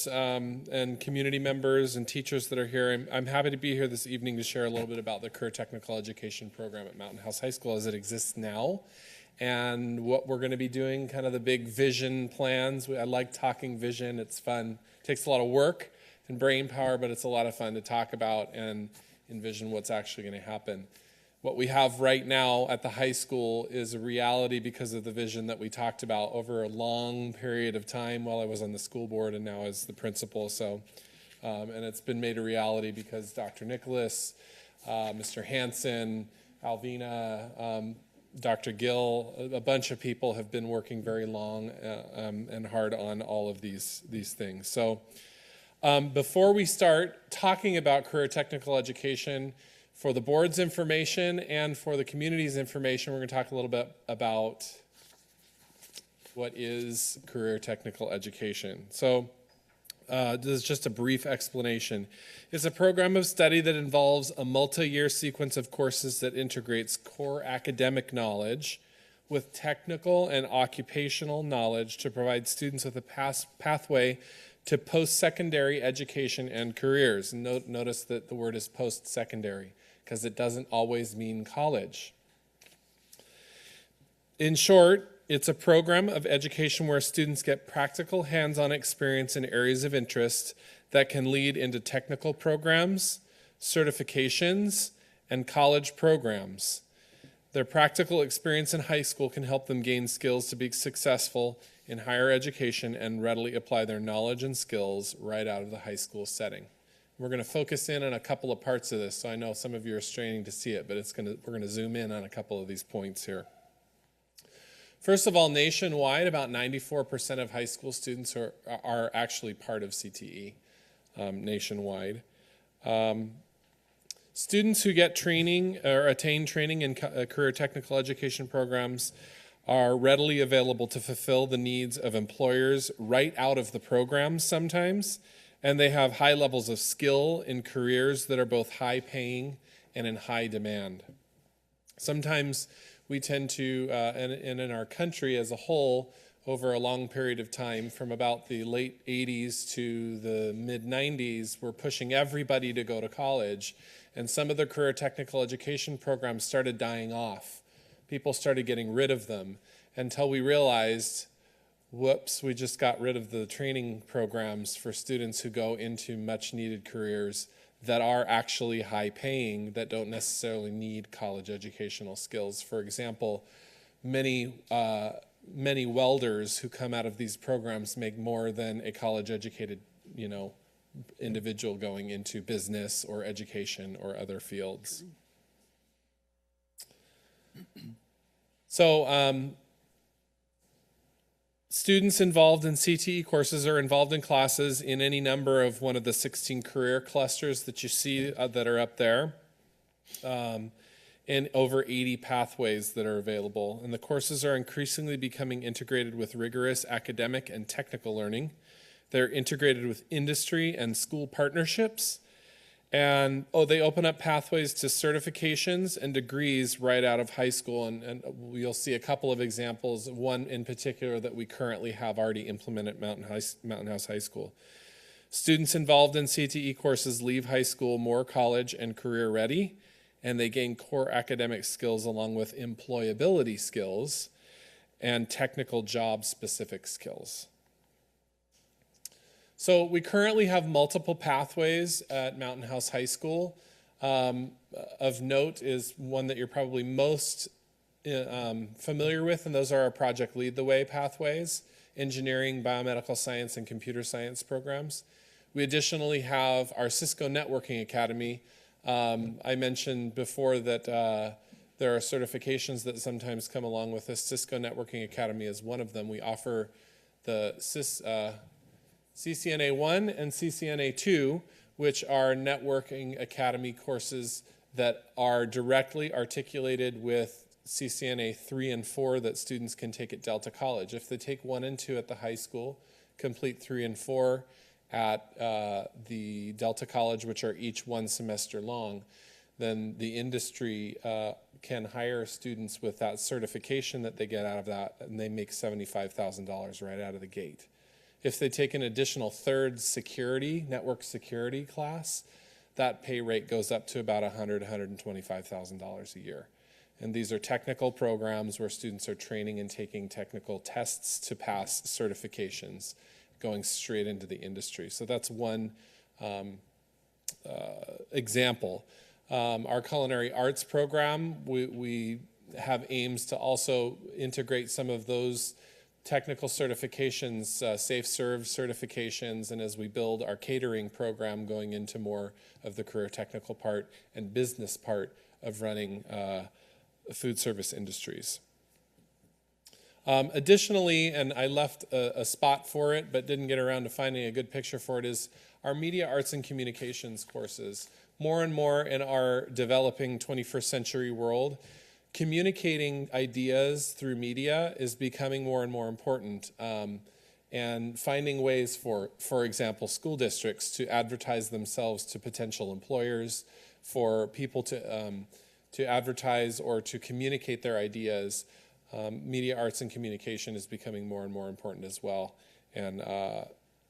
and community members and teachers that are here. I'm happy to be here this evening to share a little bit about the Career Technical Education program at Mountain House High School as it exists now, and what we're going to be doing, kind of the big vision plans. I like talking vision. It's fun. It takes a lot of work and brain power, but it's a lot of fun to talk about and envision what's actually going to happen. What we have right now at the high school is a reality because of the vision that we talked about over a long period of time while I was on the school board and now as the principal. So, and it's been made a reality because Dr. Nicholas, Mr. Hansen, Alvina, Dr. Gill, a bunch of people have been working very long and hard on all of these things. So before we start talking about career technical education, for the board's information and for the community's information, we're going to talk a little bit about what is career technical education. So this is just a brief explanation. It's a program of study that involves a multi-year sequence of courses that integrates core academic knowledge with technical and occupational knowledge to provide students with a pathway to post-secondary education and careers. Notice that the word is post-secondary, because it doesn't always mean college. In short, it's a program of education where students get practical hands-on experience in areas of interest that can lead into technical programs, certifications, and college programs. Their practical experience in high school can help them gain skills to be successful in higher education and readily apply their knowledge and skills right out of the high school setting. We're going to focus in on a couple of parts of this, so I know some of you are straining to see it, but we're going to zoom in on a couple of these points here. First of all, nationwide, about 94% of high school students are actually part of CTE nationwide. Students who get training or attain training in career technical education programs are readily available to fulfill the needs of employers right out of the programs sometimes, and they have high levels of skill in careers that are both high paying and in high demand. Sometimes we tend to, and in our country as a whole, over a long period of time, from about the late 80s to the mid 90s, we're pushing everybody to go to college, and some of the career technical education programs started dying off. People started getting rid of them until we realized, whoops, we just got rid of the training programs for students who go into much needed careers that are actually high paying, that don't necessarily need college educational skills. For example, many welders who come out of these programs make more than a college educated, individual going into business or education or other fields. So, students involved in CTE courses are involved in classes in any number of one of the 16 career clusters that you see that are up there, and over 80 pathways that are available. And the courses are increasingly becoming integrated with rigorous academic and technical learning. They're integrated with industry and school partnerships. And they open up pathways to certifications and degrees right out of high school. And you'll see a couple of examples, one in particular that we currently have already implemented at Mountain House High School. Students involved in CTE courses leave high school more college and career ready, and they gain core academic skills along with employability skills and technical job specific skills. So we currently have multiple pathways at Mountain House High School. Of note is one that you're probably most familiar with, and those are our Project Lead the Way pathways, engineering, biomedical science, and computer science programs. We additionally have our Cisco Networking Academy. I mentioned before that there are certifications that sometimes come along with this. Cisco Networking Academy is one of them. We offer the CCNA 1 and CCNA 2, which are networking academy courses that are directly articulated with CCNA 3 and 4 that students can take at Delta College. If they take 1 and 2 at the high school, complete 3 and 4 at the Delta College, which are each 1 semester long, then the industry can hire students with that certification that they get out of that, and they make $75,000 right out of the gate. If they take an additional third security, network security class, that pay rate goes up to about $100,000, $125,000 a year. And these are technical programs where students are training and taking technical tests to pass certifications, going straight into the industry. So that's one example. Our culinary arts program, we have aims to also integrate some of those technical certifications, safe serve certifications, and as we build our catering program going into more of the career technical part and business part of running food service industries. Additionally, and I left a spot for it but didn't get around to finding a good picture for it, is our media arts and communications courses. More and more in our developing 21st century world, communicating ideas through media is becoming more and more important, and finding ways for example, school districts to advertise themselves to potential employers, for people to advertise or to communicate their ideas. Media arts and communication is becoming more and more important as well, and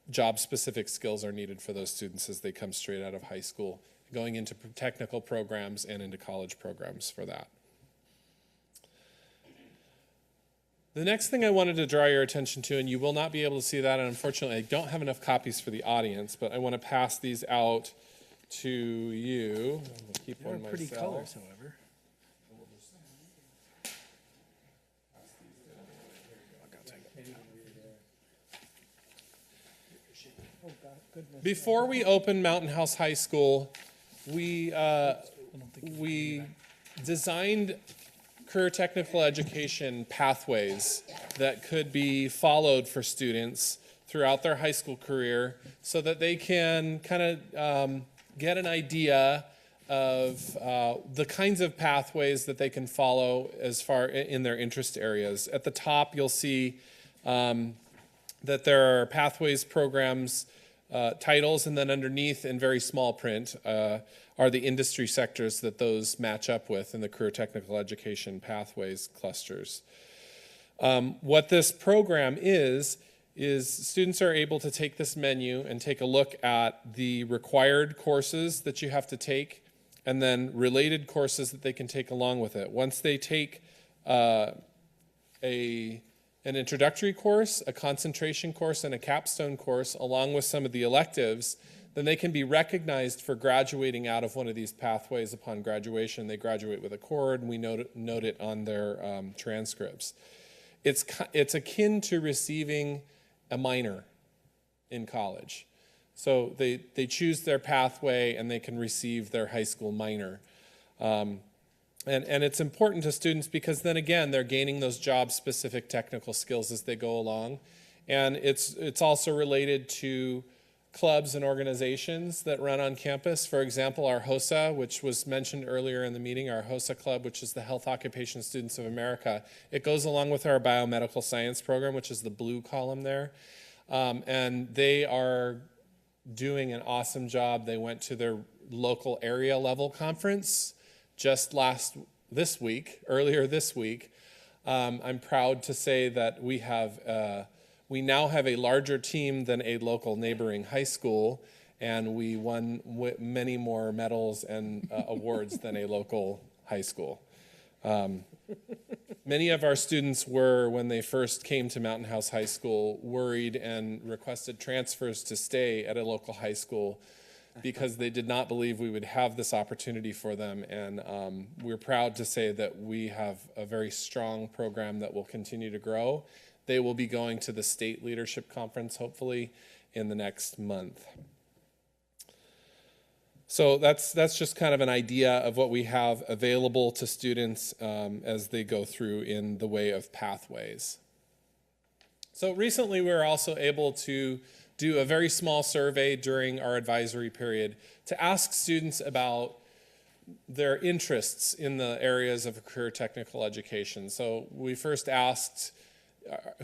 job-specific skills are needed for those students as they come straight out of high school, going into technical programs and into college programs for that. The next thing I wanted to draw your attention to, and you will not be able to see that, and unfortunately I don't have enough copies for the audience, but I want to pass these out to you. I'll keep one myself. Pretty colors, however. Before we opened Mountain House High School, we designed career technical education pathways that could be followed for students throughout their high school career so that they can kind of get an idea of the kinds of pathways that they can follow as far in their interest areas. At the top, you'll see that there are pathways, programs, titles, and then underneath in very small print are the industry sectors that those match up with in the career technical education pathways clusters. What this program is students are able to take this menu and take a look at the required courses that you have to take and then related courses that they can take along with it. Once they take an introductory course, a concentration course, and a capstone course, along with some of the electives, then they can be recognized for graduating out of one of these pathways upon graduation. They graduate with a cord, and we note it on their transcripts. It's akin to receiving a minor in college. So they choose their pathway, and they can receive their high school minor. And it's important to students because then again, they're gaining those job-specific technical skills as they go along. And it's also related to clubs and organizations that run on campus. For example, our HOSA, which was mentioned earlier in the meeting, our HOSA Club, which is the Health Occupation Students of America. It goes along with our biomedical science program, which is the blue column there. And they are doing an awesome job. They went to their local area level conference just earlier this week. I'm proud to say that we now have a larger team than a local neighboring high school, and we won many more medals and awards than a local high school. Many of our students were, when they first came to Mountain House High School, worried and requested transfers to stay at a local high school because they did not believe we would have this opportunity for them. And we're proud to say that we have a very strong program that will continue to grow. They will be going to the state leadership conference, hopefully, in the next month. So that's just kind of an idea of what we have available to students as they go through in the way of pathways. So recently we were also able to do a very small survey during our advisory period to ask students about their interests in the areas of career technical education. So we first asked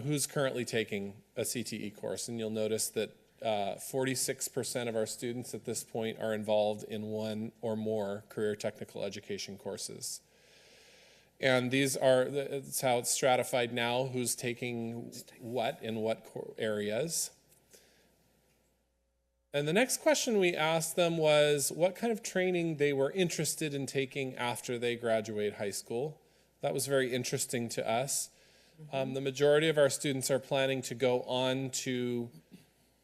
who's currently taking a CTE course, and you'll notice that 46% of our students at this point are involved in one or more career technical education courses. And that's how it's stratified now, who's taking what in what areas. And the next question we asked them was what kind of training they were interested in taking after they graduate high school. That was very interesting to us. The majority of our students are planning to go on to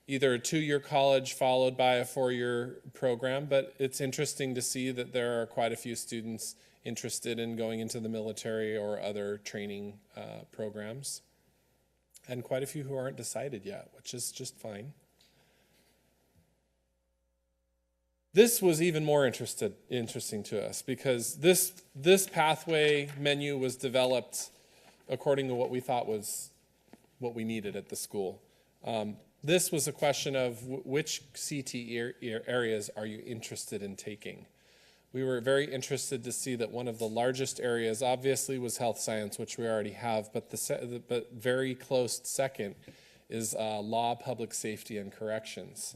either a 2-year college followed by a 4-year program, but it's interesting to see that there are quite a few students interested in going into the military or other training programs, and quite a few who aren't decided yet, which is just fine. This was even more interesting to us because this pathway menu was developed according to what we thought was what we needed at the school. This was a question of which CTE areas are you interested in taking? We were very interested to see that one of the largest areas obviously was health science, which we already have, but very close second is law, public safety, and corrections.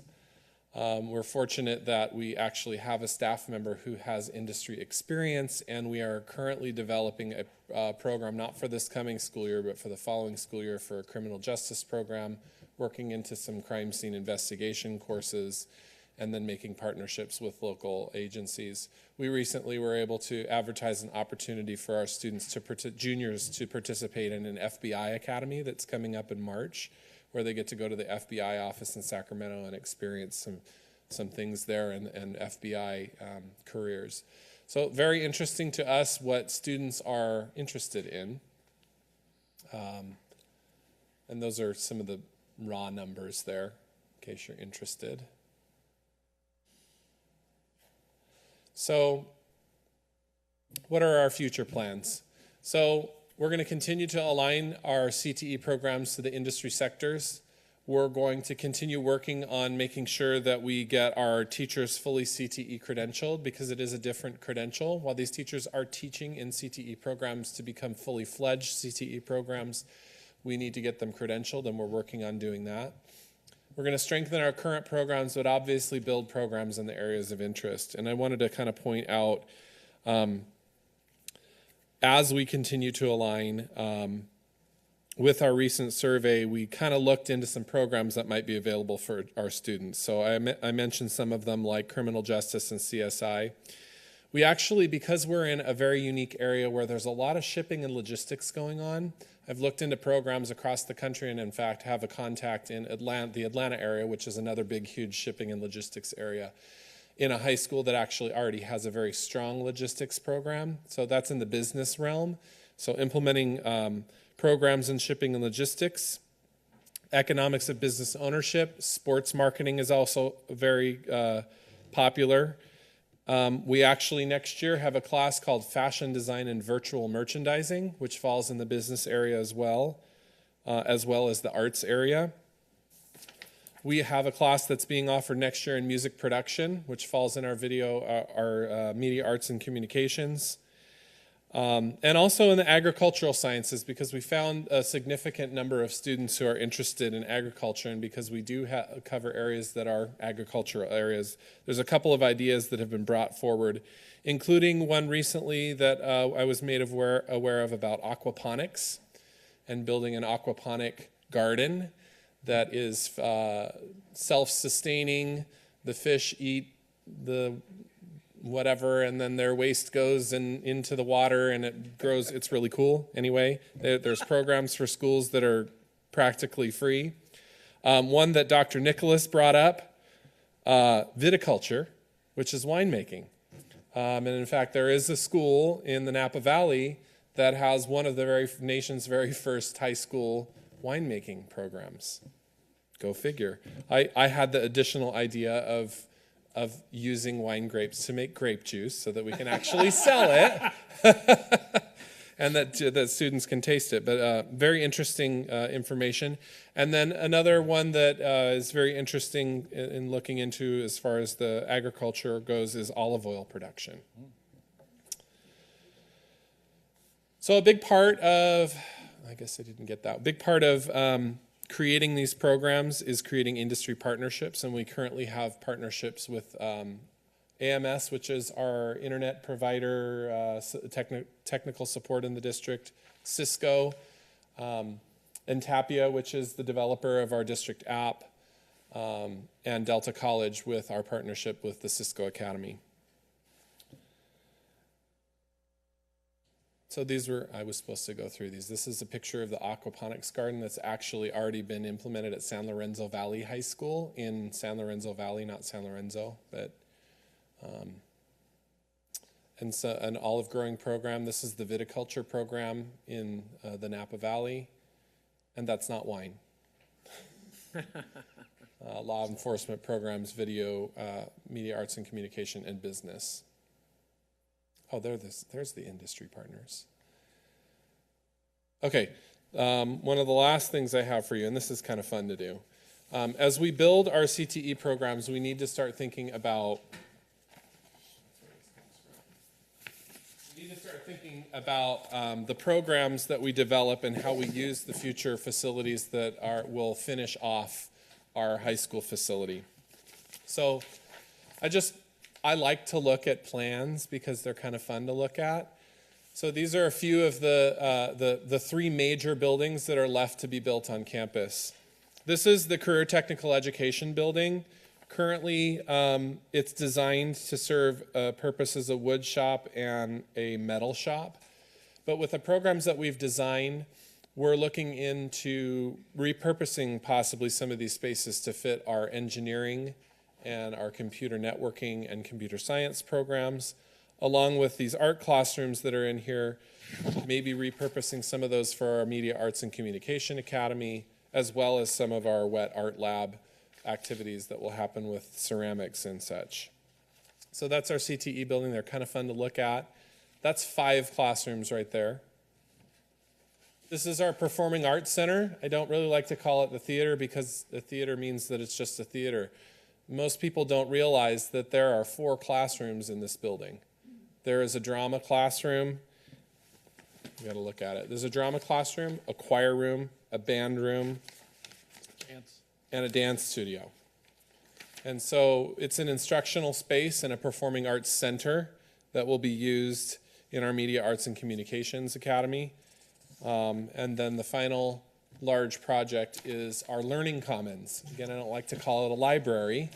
We're fortunate that we actually have a staff member who has industry experience, and we are currently developing a program, not for this coming school year, but for the following school year for a criminal justice program, working into some crime scene investigation courses, and then making partnerships with local agencies. We recently were able to advertise an opportunity for our students, juniors, to participate in an FBI academy that's coming up in March, where they get to go to the FBI office in Sacramento and experience some things there and FBI careers. So very interesting to us what students are interested in. And those are some of the raw numbers there, in case you're interested. So what are our future plans? So we're going to continue to align our CTE programs to the industry sectors. We're going to continue working on making sure that we get our teachers fully CTE credentialed, because it is a different credential. While these teachers are teaching in CTE programs to become fully fledged CTE programs, we need to get them credentialed, and we're working on doing that. We're going to strengthen our current programs, but obviously build programs in the areas of interest. And I wanted to kind of point out, as we continue to align with our recent survey, we kind of looked into some programs that might be available for our students. So I mentioned some of them, like criminal justice and CSI. We actually, because we're in a very unique area where there's a lot of shipping and logistics going on, I've looked into programs across the country and in fact have a contact in the Atlanta area, which is another big, huge shipping and logistics area, in a high school that actually already has a very strong logistics program. So that's in the business realm. So implementing programs in shipping and logistics, economics of business ownership, sports marketing is also very popular. We actually next year have a class called Fashion Design and Virtual Merchandising, which falls in the business area as well as the arts area. We have a class that's being offered next year in music production, which falls in our media arts and communications. And also in the agricultural sciences, because we found a significant number of students who are interested in agriculture, and because we do cover areas that are agricultural areas. There's a couple of ideas that have been brought forward, including one recently that I was made aware of about aquaponics and building an aquaponic garden that is self-sustaining. The fish eat the whatever, and then their waste goes into the water and it grows. It's really cool. Anyway, there's programs for schools that are practically free. One that Dr. Nicholas brought up, viticulture, which is winemaking. And in fact, there is a school in the Napa Valley that has one of the nation's very first high school winemaking programs. Go figure. I had the additional idea of using wine grapes to make grape juice so that we can actually sell it and that students can taste it. But very interesting information. And then another one that is very interesting in looking into as far as the agriculture goes is olive oil production. So a big part of, I guess I didn't get that, a big part of creating these programs is creating industry partnerships, and we currently have partnerships with AMS, which is our internet provider, technical support in the district, Cisco, and Tapia, which is the developer of our district app, and Delta College with our partnership with the Cisco Academy. So I was supposed to go through these. This is a picture of the aquaponics garden that's actually already been implemented at San Lorenzo Valley High School in San Lorenzo Valley, not San Lorenzo, but and so an olive growing program. This is the viticulture program in the Napa Valley, and that's not wine. Law enforcement programs, video, media arts and communication, and business. Oh, there's the industry partners. Okay, one of the last things I have for you, and this is kind of fun to do. As we build our CTE programs, we need to start thinking about the programs that we develop and how we use the future facilities that will finish off our high school facility. So I like to look at plans because they're kind of fun to look at. So these are a few of the three major buildings that are left to be built on campus. This is the Career Technical Education building. Currently, it's designed to serve a purpose as a wood shop and a metal shop. But with the programs that we've designed, we're looking into repurposing possibly some of these spaces to fit our engineering and our computer networking and computer science programs, along with these art classrooms that are in here, maybe repurposing some of those for our Media Arts and Communication Academy, as well as some of our wet art lab activities that will happen with ceramics and such. So that's our CTE building. They're kind of fun to look at. That's 5 classrooms right there. This is our Performing Arts Center. I don't really like to call it the theater because the theater means that it's just a theater. Most people don't realize that there are 4 classrooms in this building. There is a drama classroom. You got to look at it. There's a drama classroom, a choir room, a band room, and a dance studio. And so it's an instructional space and a performing arts center that will be used in our Media Arts and Communications Academy. And then the final large project is our Learning Commons. Again, I don't like to call it a library.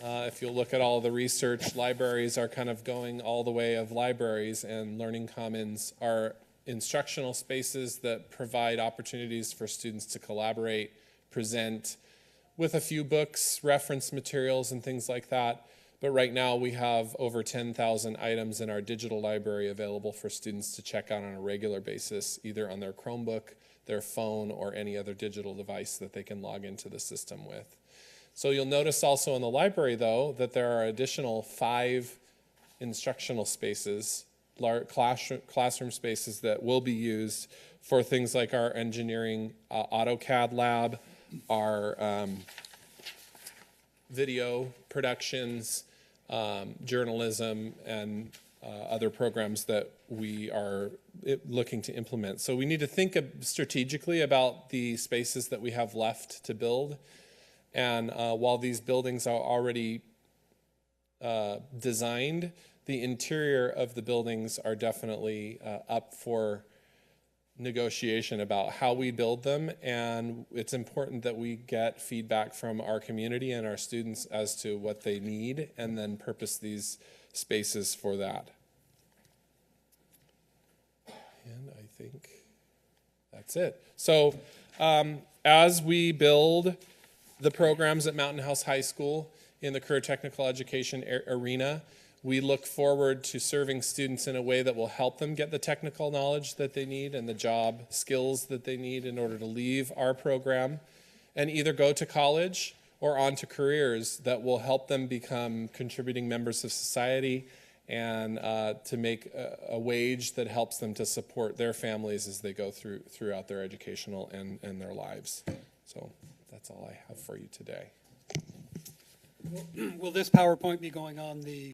If you'll look at all the research, libraries are kind of going all the way of libraries, and Learning Commons are instructional spaces that provide opportunities for students to collaborate, present, with a few books, reference materials, and things like that. But right now we have over 10,000 items in our digital library available for students to check out on a regular basis, either on their Chromebook, their phone, or any other digital device that they can log into the system with. So you'll notice also in the library, though, that there are additional 5 instructional spaces, classroom spaces that will be used for things like our engineering AutoCAD lab, our video productions, journalism, and other programs that we are looking to implement. So we need to think strategically about the spaces that we have left to build. And while these buildings are already designed, the interior of the buildings are definitely up for negotiation about how we build them, and it's important that we get feedback from our community and our students as to what they need, and then purpose these spaces for that. And I think that's it. So as we build the programs at Mountain House High School in the career technical education arena, we look forward to serving students in a way that will help them get the technical knowledge that they need and the job skills that they need in order to leave our program and either go to college or on to careers that will help them become contributing members of society and to make a wage that helps them to support their families as they go throughout their educational and their lives. So that's all I have for you today. Will this PowerPoint be going on the